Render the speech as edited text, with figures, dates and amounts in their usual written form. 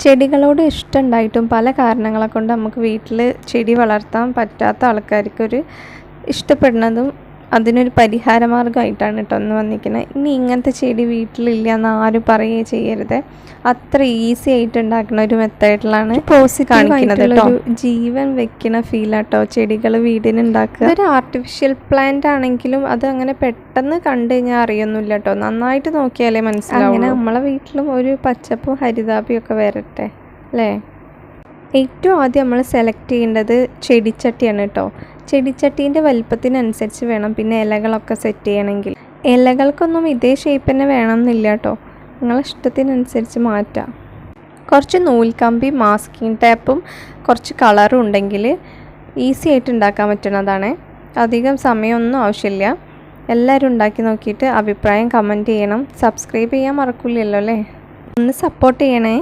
ചെടികളോട് ഇഷ്ടമുണ്ടായിട്ടും പല കാരണങ്ങളെ കൊണ്ട് നമുക്ക് വീട്ടിൽ ചെടി വളർത്താൻ പറ്റാത്ത ആൾക്കാർക്കൊരു ഇഷ്ടപ്പെടുന്നതും അതിനൊരു പരിഹാരമാർഗ്ഗമായിട്ടാണ് കേട്ടോ ഒന്ന് വന്നിരിക്കുന്നത്. ഇനി ഇങ്ങനത്തെ ചെടി വീട്ടിലില്ല എന്ന് ആരും പറയുകയും ചെയ്യരുത്. അത്ര ഈസി ആയിട്ട് ഉണ്ടാക്കുന്ന ഒരു മെത്തേഡിലാണ് കാണിക്കുന്നത് കേട്ടോ. ജീവൻ വെക്കുന്ന ഫീലാട്ടോ ചെടികൾ വീടിനുണ്ടാക്കുക. ഒരു ആർട്ടിഫിഷ്യൽ പ്ലാന്റ് ആണെങ്കിലും അത് അങ്ങനെ പെട്ടെന്ന് കണ്ടു കഴിഞ്ഞാൽ അറിയൊന്നുമില്ല കേട്ടോ. നന്നായിട്ട് നോക്കിയാലേ മനസ്സിലാവും. അങ്ങനെ നമ്മളെ വീട്ടിലും ഒരു പച്ചപ്പും ഹരിതാപിയും ഒക്കെ വരട്ടെ അല്ലേ. ഏറ്റവും ആദ്യം നമ്മൾ സെലക്ട് ചെയ്യേണ്ടത് ചെടിച്ചട്ടിയാണ് കേട്ടോ. ചെടിച്ചട്ടീൻ്റെ വലിപ്പത്തിനനുസരിച്ച് വേണം പിന്നെ ഇലകളൊക്കെ സെറ്റ് ചെയ്യണമെങ്കിൽ. ഇലകൾക്കൊന്നും ഇതേ ഷേപ്പ് തന്നെ വേണമെന്നില്ല കേട്ടോ, നിങ്ങളെ ഇഷ്ടത്തിനനുസരിച്ച് മാറ്റാം. കുറച്ച് നൂൽക്കമ്പി, മാസ്കിങ് ടേപ്പും കുറച്ച് കളറും ഉണ്ടെങ്കിൽ ഈസി ആയിട്ട് ഉണ്ടാക്കാൻ പറ്റുന്നതാണ്. അധികം സമയമൊന്നും ആവശ്യമില്ല. എല്ലാവരും ഉണ്ടാക്കി നോക്കിയിട്ട് അഭിപ്രായം കമൻറ്റ് ചെയ്യണം. സബ്സ്ക്രൈബ് ചെയ്യാൻ മറക്കില്ലല്ലോ അല്ലേ. ഒന്ന് സപ്പോർട്ട് ചെയ്യണേ.